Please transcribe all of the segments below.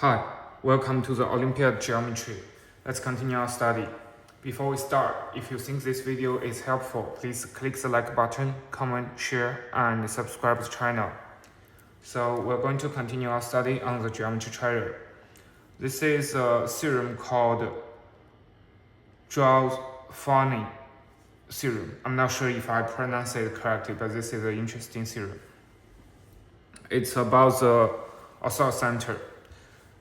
Hi, welcome to the Olympiad geometry. Let's continue our study. Before we start, if you think this video is helpful, please click the like button, comment, share, and subscribe to the channel. So we're going to continue our study on the geometry triad. This is a theorem called Droz-Farny theorem. I'm not sure if I pronounce it correctly, but this is an interesting theorem. It's about the orthocenter.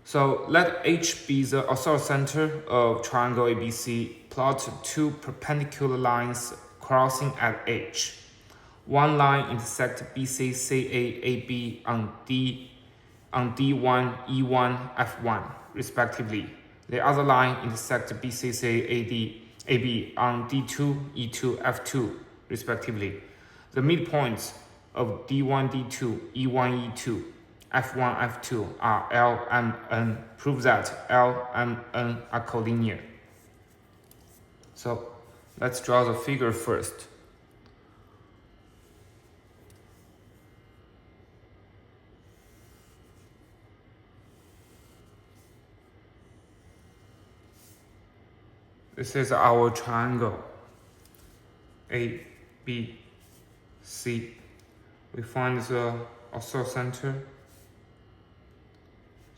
So let H be the orthocenter of triangle ABC. Plot two perpendicular lines crossing at H. One line intersects BC, CA, AB on D1, E1, F1, respectively. The other line intersects BC, CA, AB on D2, E2, F2, respectively. The midpoints of D1, D2, E1, E2, F1, F2 are L, M, N. Prove that L, M, N are collinear. So let's draw the figure first. This is our triangle A, B, C. We find the orthocenter.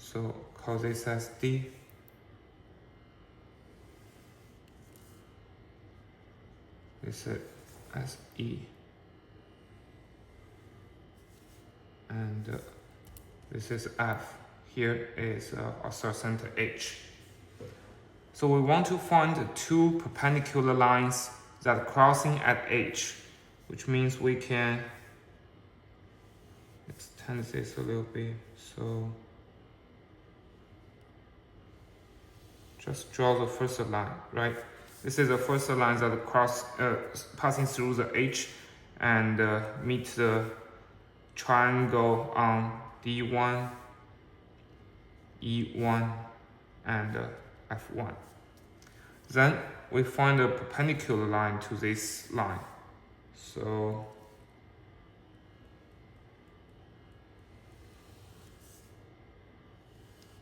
So call this as D. This is as E. And this is F. Here is orthocenter H. So we want to find two perpendicular lines that are crossing at H, which means we can extend this a little bit. So just draw the first line, right? This is the first line that passing through the H and meet the triangle on D1, E1, and F1. Then we find a perpendicular line to this line. So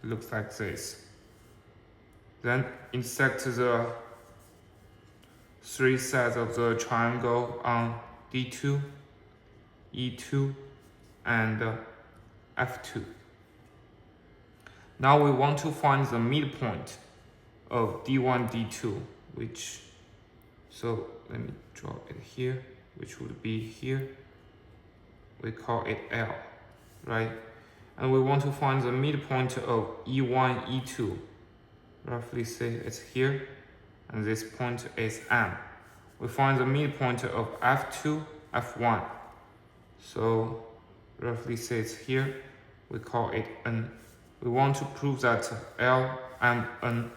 it looks like this. Then intersect the three sides of the triangle on D2, E2, and F2. Now we want to find the midpoint of D1, D2, so let me draw it here, which would be here. We call it L, right? And we want to find the midpoint of E1, E2. Roughly say it's here, and this point is M. We find the midpoint of F2, F1. So roughly say it's here. We call it N. We want to prove that L, M, N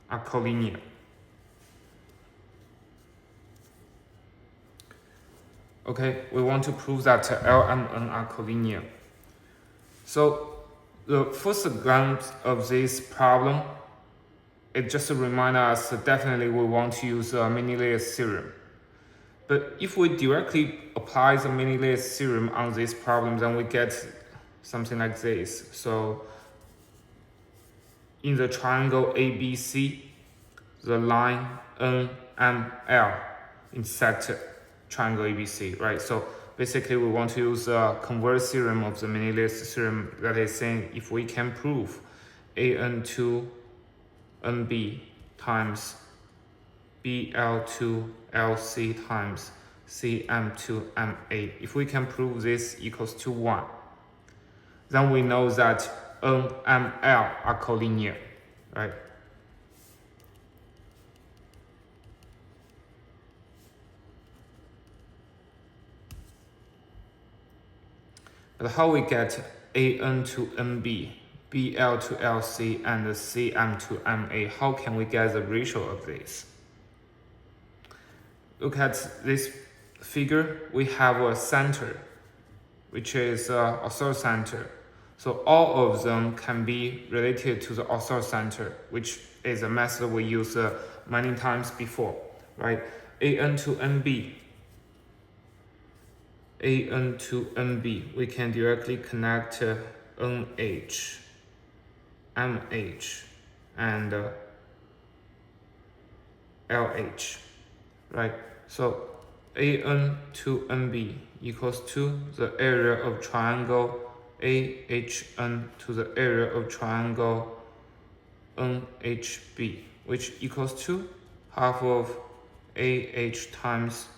are collinear. Okay, we want to prove that L, M, N are collinear. So the first glance of this problem, it just reminds us definitely we want to use Menelaus theorem. But if we directly apply the Menelaus theorem on this problem, then we get something like this. So in the triangle ABC, the line NML intersect triangle ABC, right? So basically, we want to use a converse theorem of the Menelaus theorem that is saying if we can prove AN2 NB times BL2 LC times CM2 MA, if we can prove this equals to 1, then we know that NML are collinear, right? But how we get AN to NB, BL to LC, and CM to MA? How can we get the ratio of this? Look at this figure. We have a center, which is a orthocenter. So all of them can be related to the orthocenter, which is a method we used many times before, right? AN to NB AN to NB, we can directly connect NH, MH, and LH, right? So AN to NB equals to the area of triangle AHN to the area of triangle NHB, which equals to half of AH times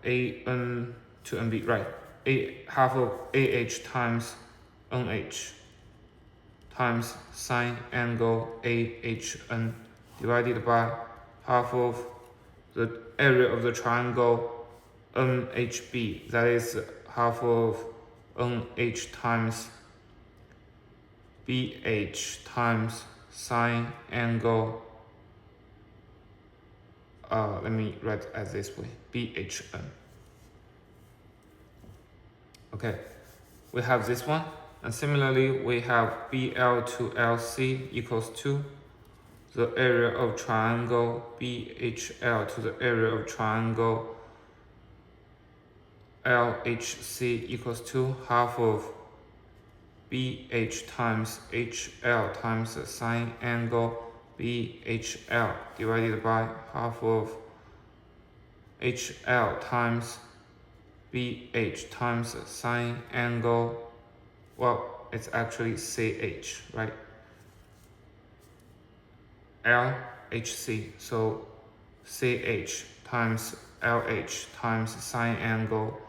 AN to NB, right? Half of AH times NH times sine angle AHN divided by half of the area of the triangle NHB, that is half of NH times BH times sine angle, let me write it as this way, BHN. Okay, we have this one, and similarly we have BL to LC equals to the area of triangle BHL to the area of triangle LHC equals to half of BH times HL times the sine angle BHL divided by half of HL times BH times the sine angle, well, it's actually CH, right? LHC, so CH times LH times sine angle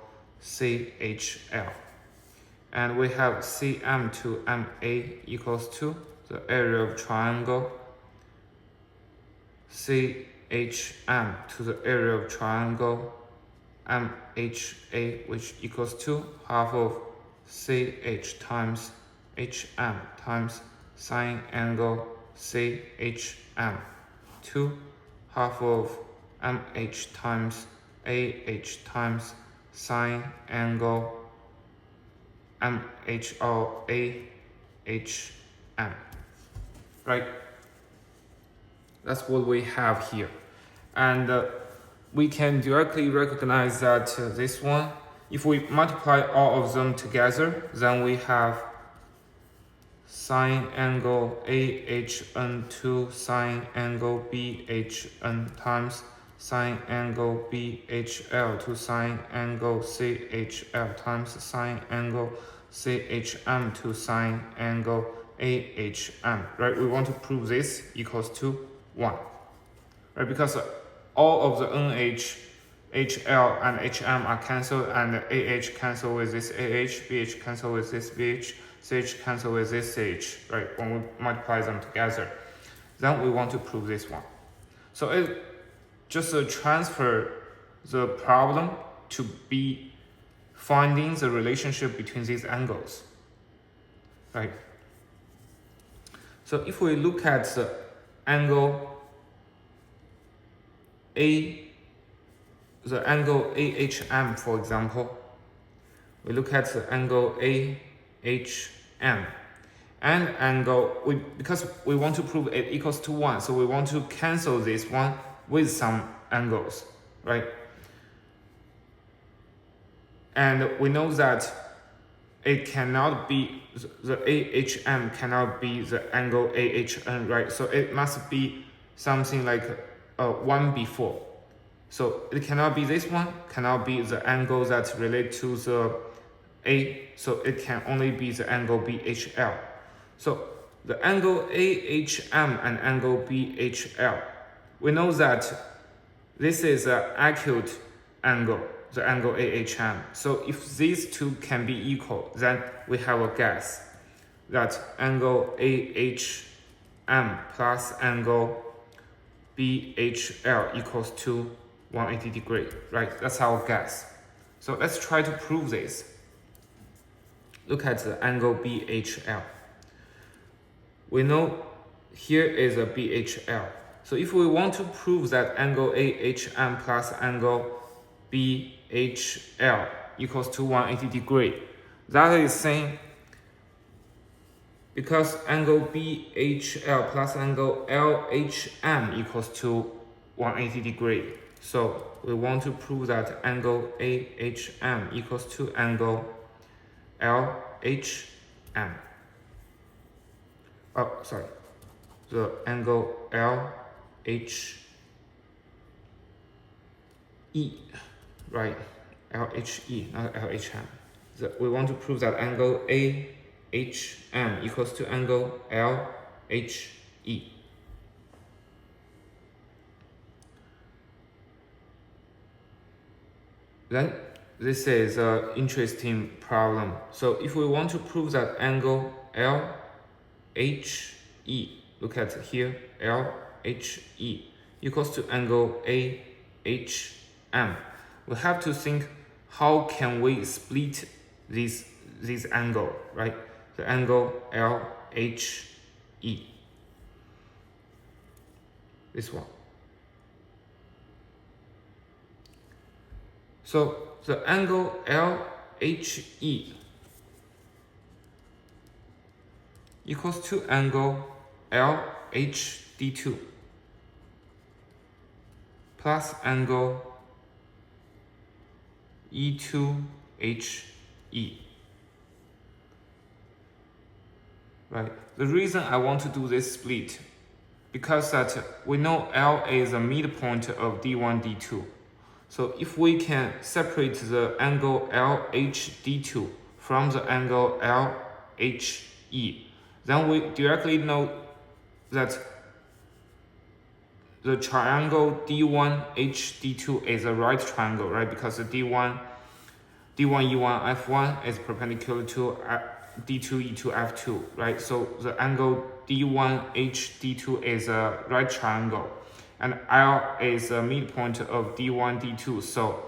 CHL. And we have CM to MA equals to the area of triangle CHM to the area of triangle MHA, which equals to half of CH times HM times sine angle CHM to half of MH times AH times sine angle MHO AHM, right? That's what we have here. And we can directly recognize that this one, if we multiply all of them together, then we have sine angle AHN to sine angle BHN times sine angle BHL to sine angle CHL times sine angle CHM to sine angle AHM, right? We want to prove this equals to 1, right? Because all of the NH, HL, and HM are cancelled, and AH cancel with this AH, BH cancel with this BH, CH cancel with this CH, right? When we multiply them together, then we want to prove this one. So it just transfer the problem to be finding the relationship between these angles, right? So if we look at the angle the angle AHM, for example, we look at the angle AHM and angle, because we want to prove it equals to 1, so we want to cancel this one with some angles, right? And we know that it cannot be, the AHM cannot be the angle AHN, right? So it must be something like 1 before. So it cannot be this one, cannot be the angle that relate to the A, so it can only be the angle BHL. So the angle AHM and angle BHL, we know that this is an acute angle, the angle AHM. So if these two can be equal, then we have a guess that angle AHM plus angle BHL equals to 180 degrees, right? That's our guess. So let's try to prove this. Look at the angle BHL. We know here is a BHL. So if we want to prove that angle AHM plus angle BHL equals to 180 degrees, that is saying because angle BHL plus angle LHM equals to 180 degrees. So we want to prove that angle AHM equals to angle LHM. Oh, sorry. The angle LHE, right? LHE, not LHM. We want to prove that angle AHM equals to angle LHE. Then this is an interesting problem. So if we want to prove that angle LHE, look at here, LHE equals to angle AHM, we have to think how can we split this angle, right? The angle LHE, this one. So the angle LHE equals to angle LHD2 plus angle E2HE. Right. The reason I want to do this split because that we know L is a midpoint of D1, D2. So if we can separate the angle LHD2 from the angle LHE, then we directly know that the triangle D1HD2 is a right triangle, right? Because the D1E1F1 is perpendicular to D2E2F2, right? So the angle D1HD2 is a right triangle, and L is a midpoint of D1, D2, so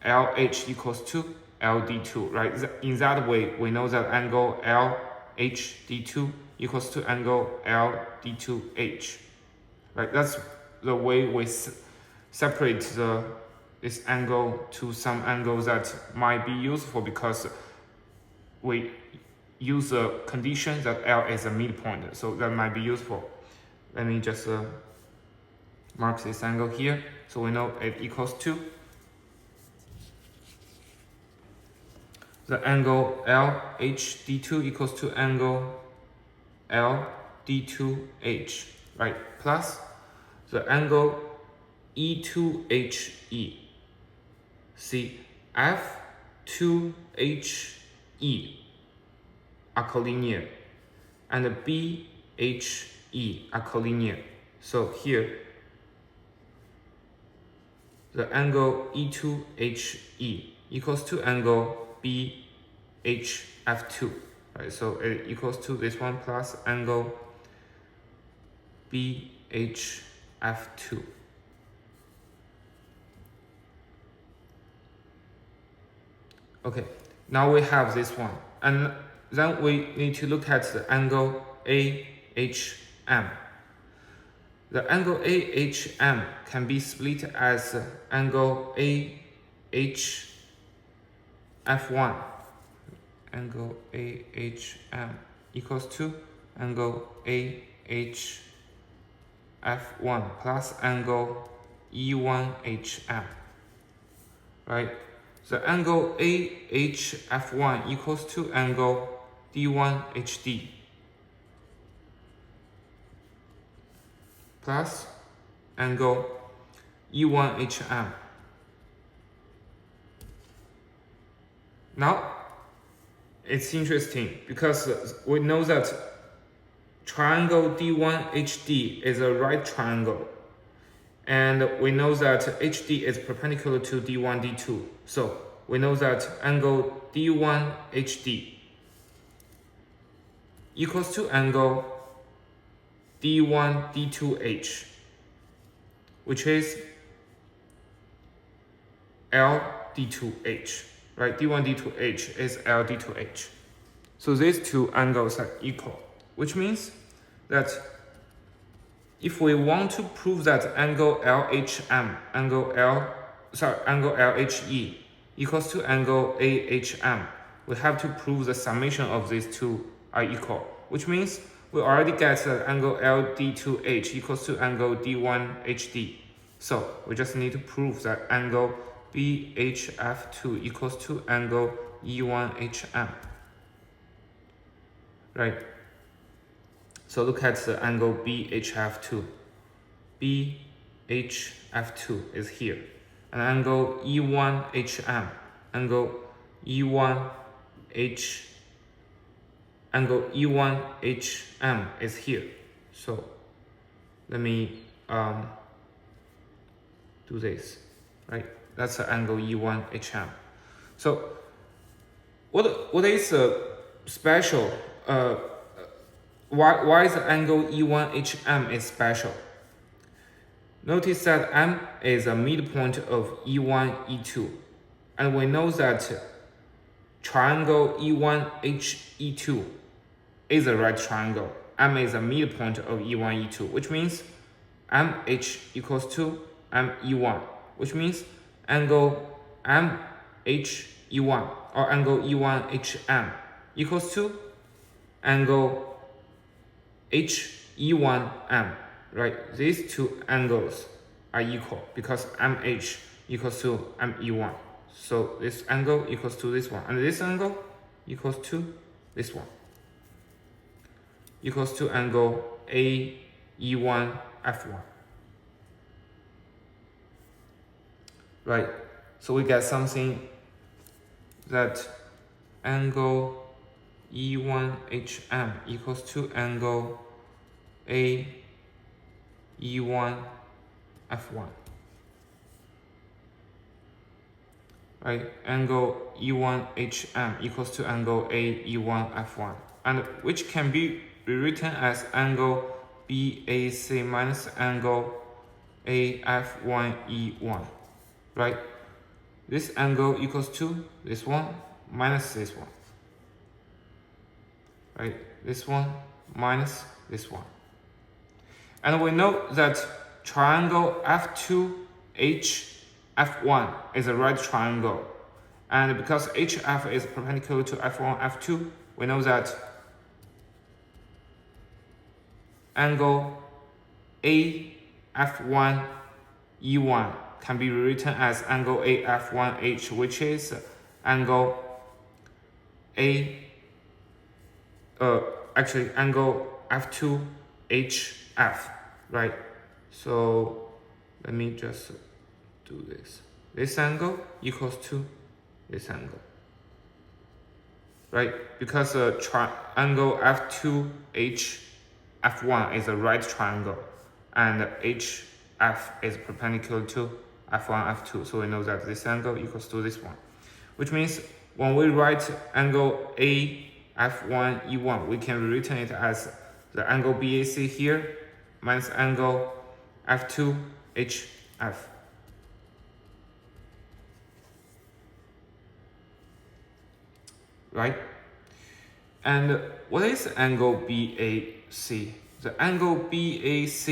LH equals to LD2, right? In that way, we know that angle LHD2 equals to angle LD2H, right? That's the way we separate this angle to some angles that might be useful because we use a condition that L is a midpoint, so that might be useful. Let me just mark this angle here, so we know it equals to the angle LHD2 equals to angle LD2H, right? Plus the angle E2HE. See, F2HE are collinear and BHE are collinear. So here, the angle E2HE equals to angle BHF2, right? So it equals to this one plus angle BHF2. Okay, now we have this one, and then we need to look at the angle AHM. The angle AHM can be split as angle AHF1. Angle AHM equals to angle AHF1 plus angle E1HM, right? The angle AHF1 equals to angle D1HD plus angle E1HM. Now, it's interesting because we know that triangle D1HD is a right triangle. And we know that HD is perpendicular to D1, D2. So we know that angle D1HD equals to angle D1, D2H, which is LD2H, right? D1, D2H is LD2H. So these two angles are equal, which means that if we want to prove that angle LHM, angle LHE equals to angle AHM, we have to prove the summation of these two are equal, which means we already get that angle LD2H equals to angle D1HD. So we just need to prove that angle BHF2 equals to angle E1HM. Right? So look at the angle BHF2. BHF2 is here. And angle E1HM, angle E1HM is here. So let me do this, right? That's the angle E1HM. So what is special? Why is the angle E1HM is special? Notice that M is a midpoint of E1, E2. And we know that triangle E1HE2 is a right triangle. M is a midpoint of E1, E2, which means MH equals to ME1, which means angle MHE1 or angle E1HM equals to angle HE1M, right? These two angles are equal because MH equals to ME1. So this angle equals to this one, and this angle equals to this one, equals to angle AE1F1. Right, so we get something that angle E1HM equals to angle AE1F1. Right, angle E1HM equals to angle AE1F1, and which can be rewritten as angle BAC minus angle AF1E1. Right, this angle equals to this one minus this one. Right, this one minus this one. And we know that triangle F2H-F1 is a right triangle. And because HF is perpendicular to F1, F2, we know that angle AF1E1 can be rewritten as angle AF1H, which is angle angle F2HF, right? So let me just do this. This angle equals to this angle, right? Because triangle F2HF1 is a right triangle, and HF is perpendicular to F1, F2. So we know that this angle equals to this one, which means when we write angle AF1E1, we can rewrite it as the angle BAC here minus angle F2HF. Right? And what is angle BAC? The angle BAC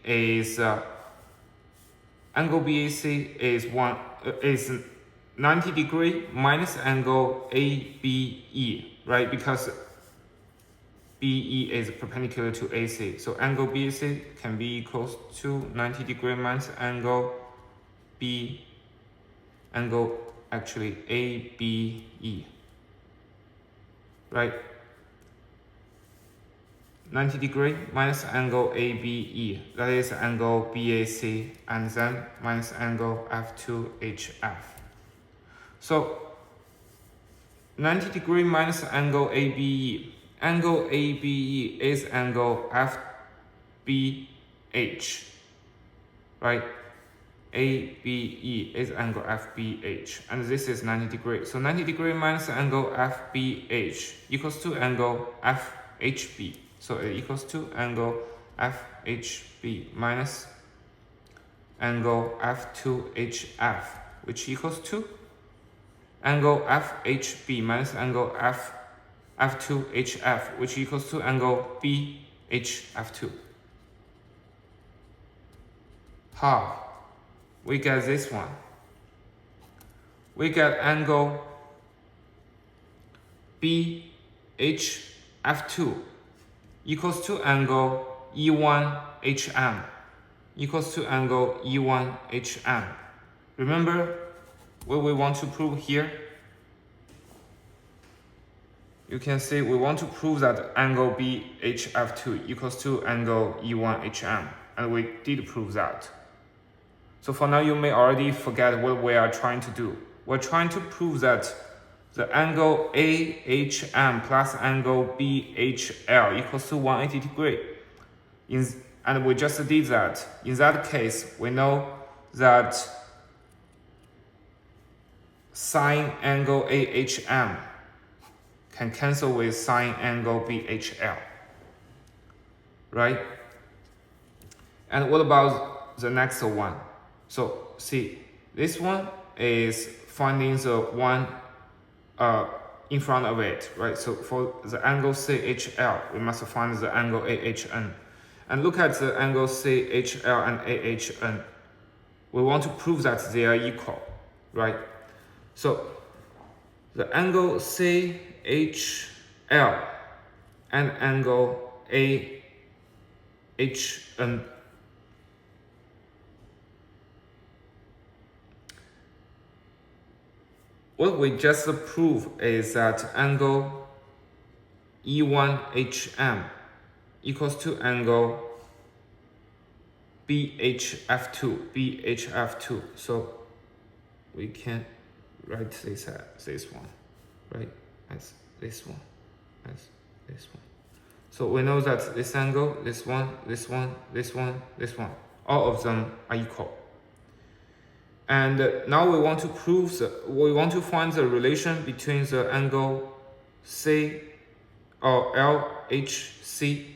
is 90 degree minus angle ABE, right? Because BE is perpendicular to AC. So angle BAC can be equals to 90 degree minus angle ABE. Right? 90 degree minus angle ABE, that is angle BAC, and then minus angle F2HF. So 90 degree minus angle ABE. Angle ABE is angle FBH, right? ABE is angle FBH, and this is 90 degrees. So 90 degree minus angle FBH equals to angle FHB. So it equals to angle FHB minus angle F2HF, which equals to angle FHB minus angle F2HF, which equals to angle BHF2. How? We get this one. We get angle BHF2 equals to angle E1HM equals to angle E1HM. Remember what we want to prove here? You can see we want to prove that angle BHF2 equals to angle E1HM, and we did prove that. So for now, you may already forget what we are trying to do. We're trying to prove that the angle AHM plus angle BHL equals to 180 degrees. And we just did that. In that case, we know that sine angle AHM can cancel with sine angle BHL, right? And what about the next one? So see, this one is finding the one in front of it, right? So for the angle CHL, we must find the angle AHN. And look at the angle CHL and AHN. We want to prove that they are equal, right? So the angle CHL and angle AHN, what we just proved is that angle E1HM equals to angle BHF2. So we can write this as this one, right? As this one, as this one. So we know that this angle, this one, all of them are equal. And now we want to prove we want to find the relation between the angle C or LHC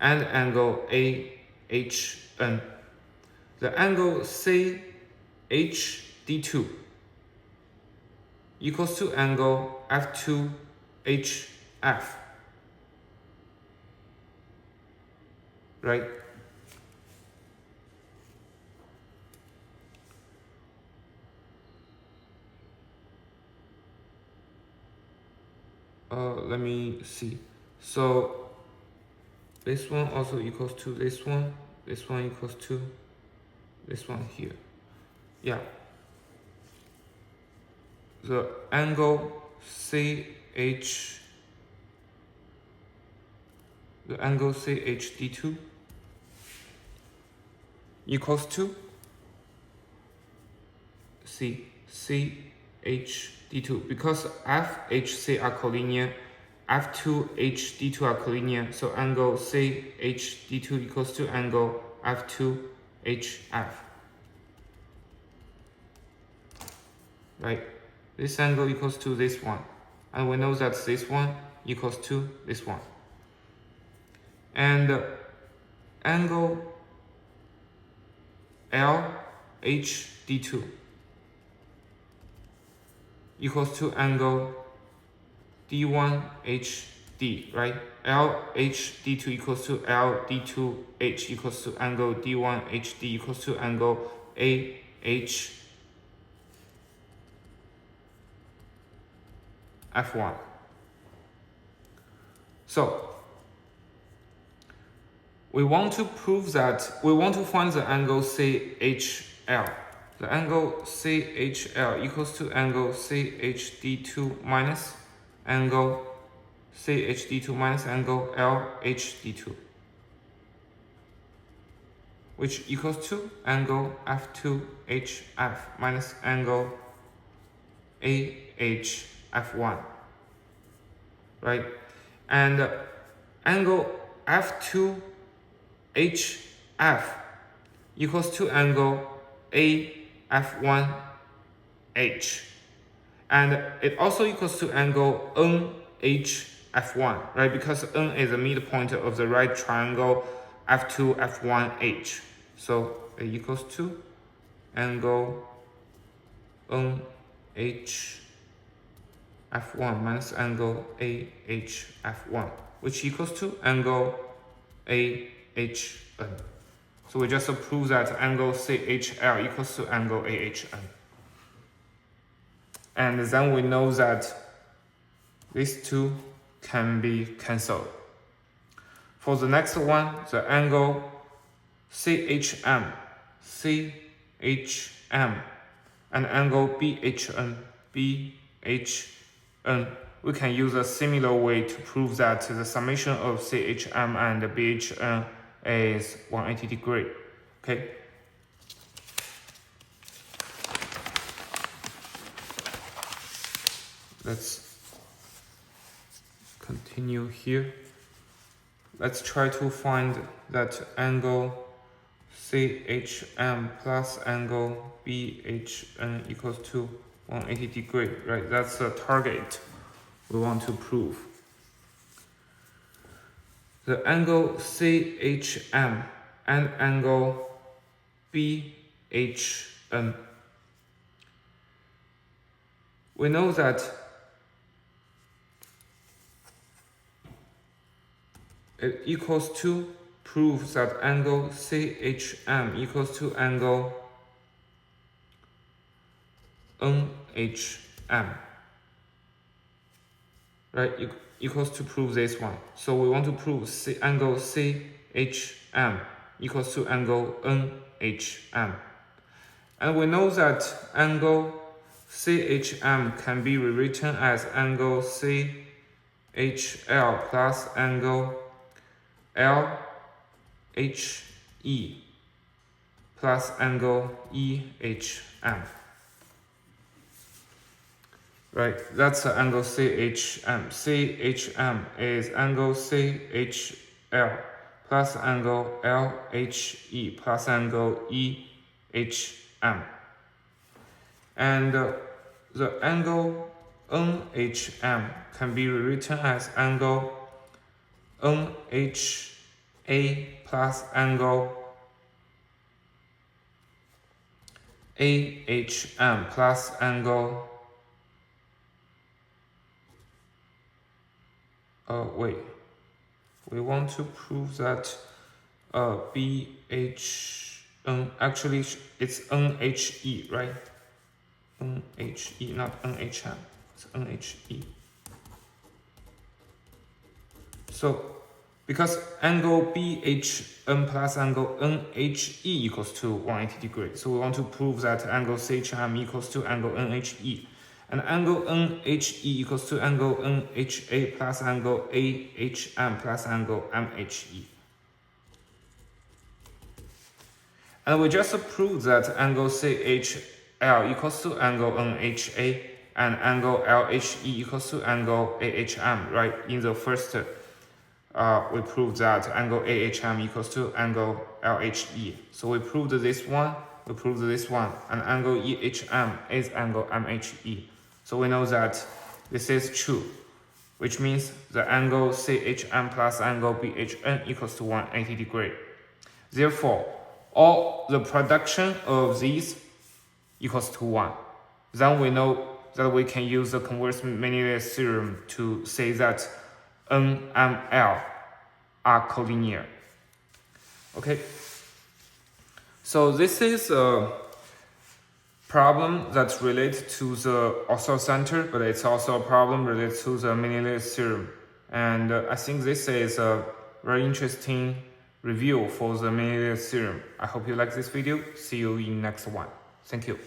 and angle AHN. The angle CHD2 equals to angle F2HF, right? Let me see. So this one also equals to this one equals to this one here. Yeah. The angle CHD2 equals to CHD2, because FHC are collinear, F2HD2 are collinear, so angle CHD2 equals to angle F2HF, right? This angle equals to this one, and we know that this one equals to this one. And angle LHD2 equals to angle D1HD, right? LHD2 equals to LD2H equals to angle D1HD equals to angle AHF1. So we want to prove that, we want to find the angle CHL. The angle CHL equals to angle CHD2 minus angle CHD2 minus angle LHD2, which equals to angle F2HF minus angle AHF1, right? And angle F2HF equals to angle AF1H, and it also equals to angle NHF1, right? Because N is the midpoint of the right triangle F2, F1H. So it equals to angle NHF1 minus angle AHF1, which equals to angle AHN. So we just prove that angle CHL equals to angle AHN. And then we know that these two can be cancelled. For the next one, the angle CHM, and angle BHN, we can use a similar way to prove that the summation of CHM and BHN is 180 degrees. Okay. Let's continue here. Let's try to find that angle CHM plus angle BHN equals to 180 degrees, right? That's the target we want to prove. The angle CHM and angle BHN. We know that it equals to, proves that angle CHM equals to angle NHM, right? Equals to prove this one. So we want to prove angle CHM equals to angle NHM. And we know that angle CHM can be rewritten as angle CHL plus angle LHE plus angle EHM. Right, that's the angle CHM. CHM is angle CHL plus angle LHE plus angle EHM. And the angle NHM can be rewritten as angle NHA plus angle AHM plus angle we want to prove that BHN, actually it's NHE, right? NHE, not NHM, it's NHE. So, because angle BHN plus angle NHE equals to 180 degrees, so we want to prove that angle CHM equals to angle NHE. And angle NHE equals to angle NHA plus angle AHM plus angle MHE. And we just proved that angle CHL equals to angle NHA and angle LHE equals to angle AHM, right? In the first, we proved that angle AHM equals to angle LHE. So we proved this one, and angle EHM is angle MHE. So we know that this is true, which means the angle CHM plus angle BHN equals to 180 degrees. Therefore, all the production of these equals to 1. Then we know that we can use the converse Menelaus theorem to say that N and L are collinear. Okay, so this is a problem that's related to the author center, but it's also a problem related to the Menelaus theorem. And I think this is a very interesting review for the Menelaus theorem. I hope you like this video. See you in next one. Thank you.